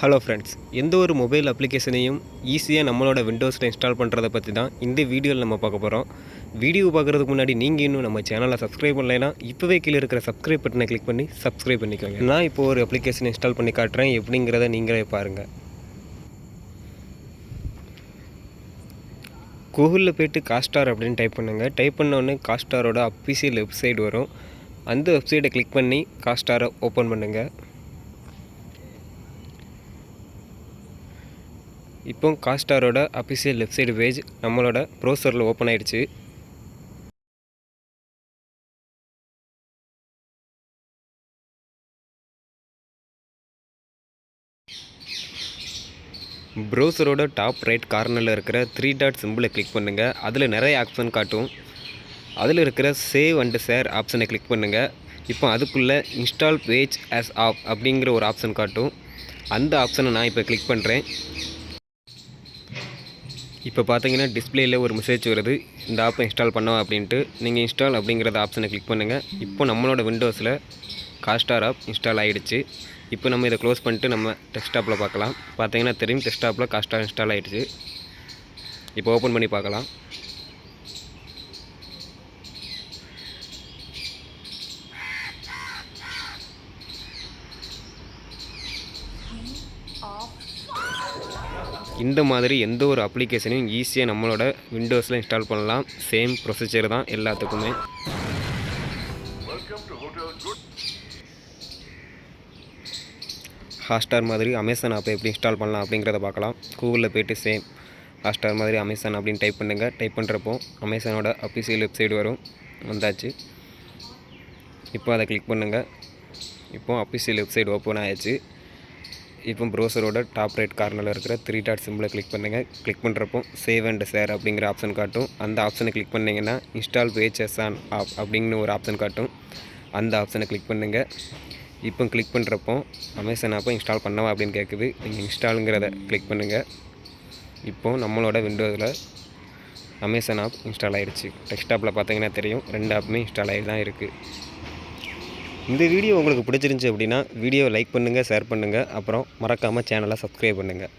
Hello friends, எந்த ஒரு mobile அப்ளிகேஷனையும் ஈஸியாக நம்மளோட விண்டோஸில் இன்ஸ்டால் பண்ணுறதை பற்றி தான் இந்த வீடியோவில் நம்ம பார்க்க போகிறோம். வீடியோ பார்க்குறதுக்கு முன்னாடி நீங்கள் இன்னும் நம்ம சேனலை சப்ஸ்கிரைப் பண்ணலைன்னா இப்போவே கீழே இருக்கிற சப்ஸ்கிரைப் பட்டனை கிளிக் பண்ணி சப்ஸ்கிரைப் பண்ணிக்கோங்க. நான் இப்போ ஒரு அப்ளிகேஷன் இன்ஸ்டால் பண்ணி காட்டுறேன், எப்படிங்கிறத நீங்களே பாருங்கள். கூகுளில் போய்ட்டு காஸ்டார் அப்படின்னு டைப் பண்ணுங்கள். டைப் பண்ணோன்னே காஸ்டாரோட அஃபிஷியல் வெப்சைட் வரும். அந்த வெப்சைட்டை கிளிக் பண்ணி காஸ்டாரை ஓப்பன் பண்ணுங்கள். இப்போ காஸ்டாரோட அஃபிஷியல் வெப்சைட் பேஜ் நம்மளோட ப்ரௌசரில் ஓப்பன் ஆகிடுச்சு. ப்ரௌசரோட டாப் ரைட் கார்னரில் இருக்கிற 3 டாட் சிம்பிளை கிளிக் பண்ணுங்கள். அதில் நிறைய ஆப்ஷன் காட்டும். அதில் இருக்கிற சேவ் அண்ட் ஷேர் ஆப்ஷனை கிளிக் பண்ணுங்கள். இப்போ அதுக்குள்ளே இன்ஸ்டால் பேஜ் ஆஸ் ஆப் அப்படிங்கிற ஒரு ஆப்ஷன் காட்டும். அந்த ஆப்ஷனை நான் இப்போ கிளிக் பண்ணுறேன். இப்போ பார்த்தீங்கன்னா டிஸ்பிளேயில் ஒரு மெசேஜ் வருது, இந்த ஆப்பை இன்ஸ்டால் பண்ணோம் அப்படின்ட்டு. நீங்கள் இன்ஸ்டால் அப்படிங்கிறத ஆப்ஷனை கிளிக் பண்ணுங்கள். இப்போ நம்மளோட விண்டோஸில் காஸ்டார் ஆப் இன்ஸ்டால் ஆகிடுச்சு. இப்போ நம்ம இதை க்ளோஸ் பண்ணிட்டு நம்ம டெஸ்க்டாப்பில் பார்க்கலாம். பார்த்தீங்கன்னா தெரியும், டெஸ்க்டாப்பில் காஸ்டார் இன்ஸ்டால் ஆகிடுச்சு. இப்போ ஓப்பன் பண்ணி பார்க்கலாம். இந்த மாதிரி எந்த ஒரு அப்ளிகேஷனையும் ஈஸியாக நம்மளோட விண்டோஸில் இன்ஸ்டால் பண்ணலாம். சேம் ப்ரொசீஜர் தான் எல்லாத்துக்குமே. ஹாட்ஸ்டார் மாதிரி அமேசான் ஆப்பை எப்படி இன்ஸ்டால் பண்ணலாம் அப்படிங்கிறத பார்க்கலாம். கூகுளில் போய்ட்டு சேம் ஹாட்ஸ்டார் மாதிரி அமேசான் அப்படின்னு டைப் பண்ணுங்கள். டைப் பண்ணுறப்போ அமேசானோட அஃபிஷியல் வெப்சைட் வரும். வந்தாச்சு. இப்போ அதை கிளிக் பண்ணுங்கள். இப்போ அஃபிஷியல் வெப்சைட் ஓப்பன் ஆகிடுச்சு. இப்போ ப்ரௌசரோட டாப் ரைட் கார்னரில் இருக்கிற 3 டாட் சிம்பிளை கிளிக் பண்ணுங்கள். கிளிக் பண்ணுறப்போ சேவ் அண்ட் ஷேர் அப்படிங்கிற ஆப்ஷன் காட்டும். அந்த ஆப்ஷனை கிளிக் பண்ணிங்கன்னா இன்ஸ்டால் பேஜ் ஆஸ் ஆப் அப்படிங்கிற ஒரு ஆப்ஷன் காட்டும். அந்த ஆப்ஷனை கிளிக் பண்ணுங்கள். இப்போ கிளிக் பண்ணுறப்போ அமேசான் ஆப்பை இன்ஸ்டால் பண்ணவா அப்படின்னு கேட்குது. நீங்கள் இன்ஸ்டாலுங்கிறத கிளிக் பண்ணுங்கள். இப்போது நம்மளோட விண்டோவில் அமேசான் ஆப் இன்ஸ்டால் ஆகிடுச்சு. டெஸ்க்டாப்பில் பார்த்தீங்கன்னா தெரியும், 2 ஆப்புமே இன்ஸ்டால் ஆகி தான் இருக்குது. இந்த வீடியோ உங்களுக்கு பிடிச்சிருந்துச்சி அப்படின்னா வீடியோவை லைக் பண்ணுங்கள், ஷேர் பண்ணுங்கள். அப்புறம் மறக்காமல் சேனலை சப்ஸ்கிரைப் பண்ணுங்கள்.